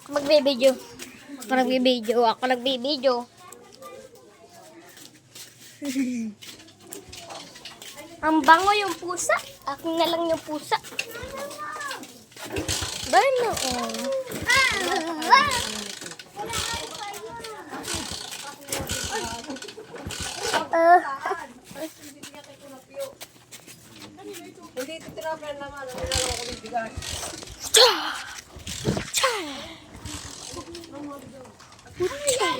Magbibideo. Ako nagbibideo. Ang bango yung pusa. Akin na lang yung pusa. Bango. Hindi ito tinapin naman. Nilalawang ko ng bigas. Pusa!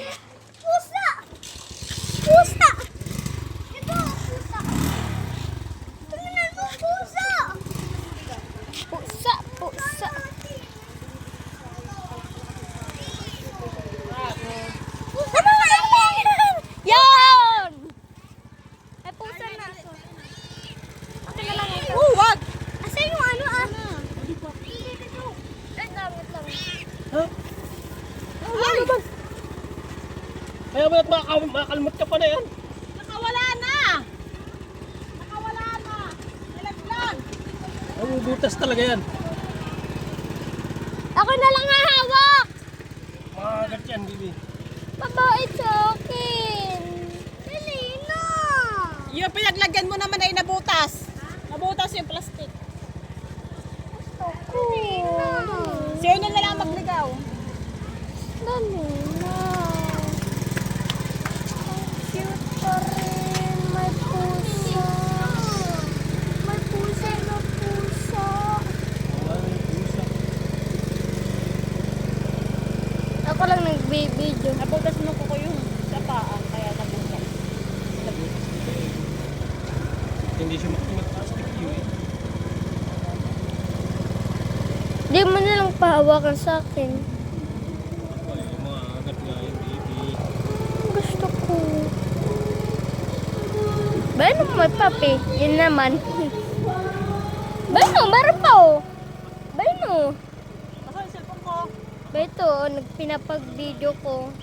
Pusa! Ito, pusa! Tingnan mo, pusa! Pusa! Ano nga yan? Yan! Ay, pusa na ako. Akin na lang ito. Wag! Asan yung ano Ay, gamit lang. Ha? Ay! Kaya ba makakalmot ka pa na yan? Nakawala na! Nakawala na! Nalaglag! Nabubutas talaga yan. Ako na lang hahawak! Makagat yan, Bibi. Mabait sa akin. Dali na! Yung pinaglagyan mo naman ay nabutas. Nabutas yung plastic. Ako. Sa'yo na lang magligaw. Dali na. Ang cute pa rin. May pusa. May pusa na pusa. Ako lang nagbibideo. Nabutas mo ko yung sa paa, kaya nabutas. Hindi siya mag-plastic yun eh. Di mo na lang pahawakan sa akin. Ay, mga agat nga yung Bibi. Gusto ko. Bano may papi? Yun naman. Bano, meron pa oh. Bano. Kasi yung cellphone ko. Ba ito, nagpinapag-video ko.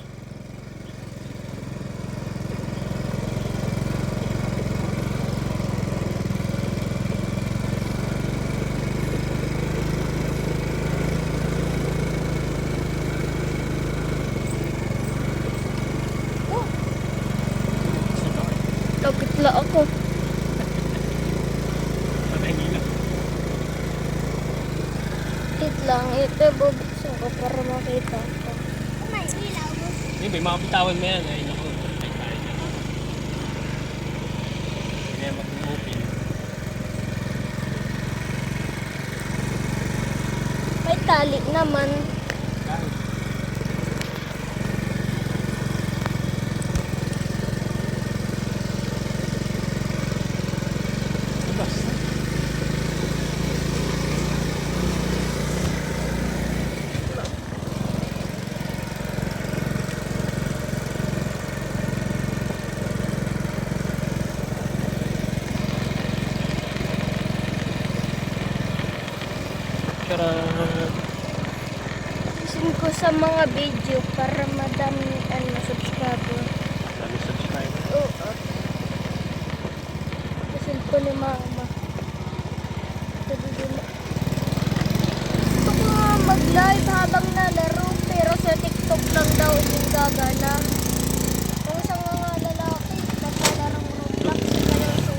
Lagitla ako. Patengi lang. Wait lang, ito bubuksan ko para makita ko. May ilaw mo. Bibi, makapitawan mo yan. Ay, naku. Ay, tayo na. Hindi na mag-open. May tali naman. Basta. Charot. Isin ko sa mga video para madami subscriber. Dami subscriber. Oo. Isin ko ni mama. Gusto ko nga mag-live habang nalaro pero sa TikTok lang daw yung gagana. Kung isang mga lalaki, magkalarang Roblox kaya sa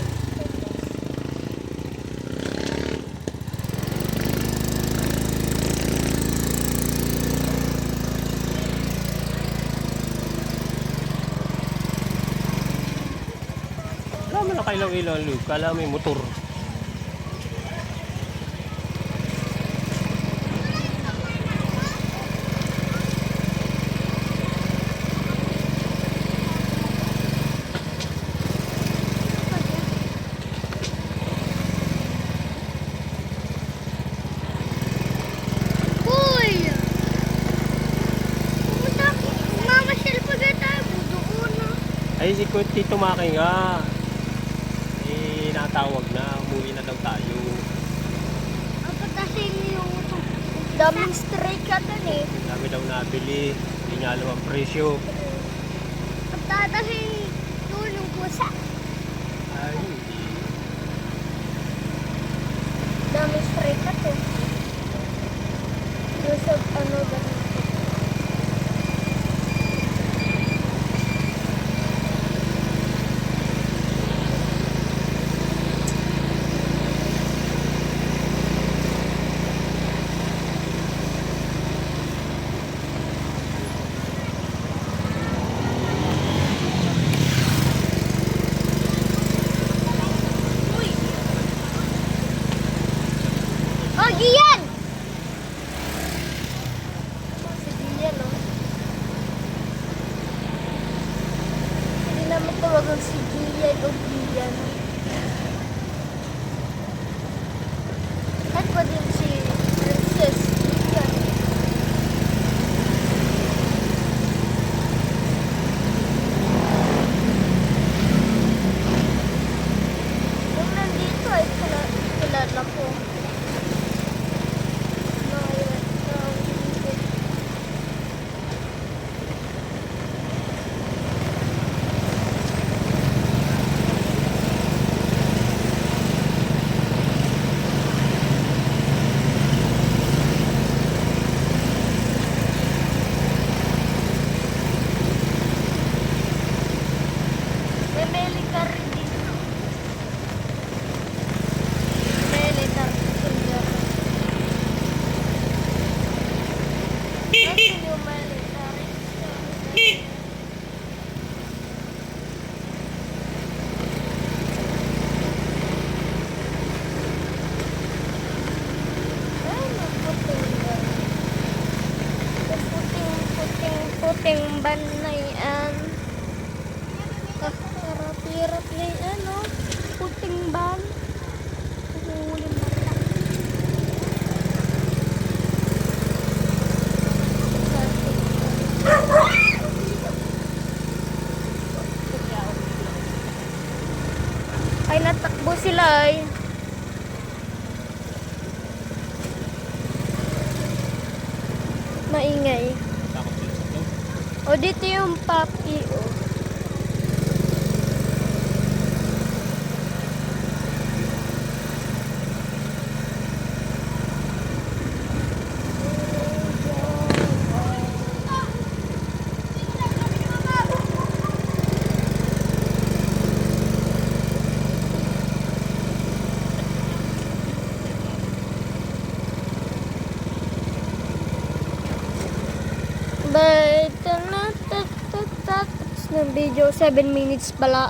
Wala mo na kailang ilaw, Luke. Kala may motor. Uy! Pumunta ko. Mamasyal pa ga tayo. Doon na. Ay, si Tito Maki nga. Eh, natawag na. Umuwi na daw tayo. Ang patasin yung daming stray ka dun eh. Dami daw nabili. Hindi niya alam ang presyo. Ang tatasin doon yung pusa. Ay, hindi. Daming stray ka to. Yung sa ano ganito. murag si Gian o Gian. At pa din si Princess Gian. Kung nandito ay kilala ko. May military dito. Military soldier. Kasi yung military soldier. Ay, naputing ban. Puting ban na yan. Hirap na yung ano, puting ban. Huli na lang. Ay, natakbo sila ay. Maingay. Takot sila sa to. O, dito yung papi, o. But, tapos ng video, 7 minutes pala.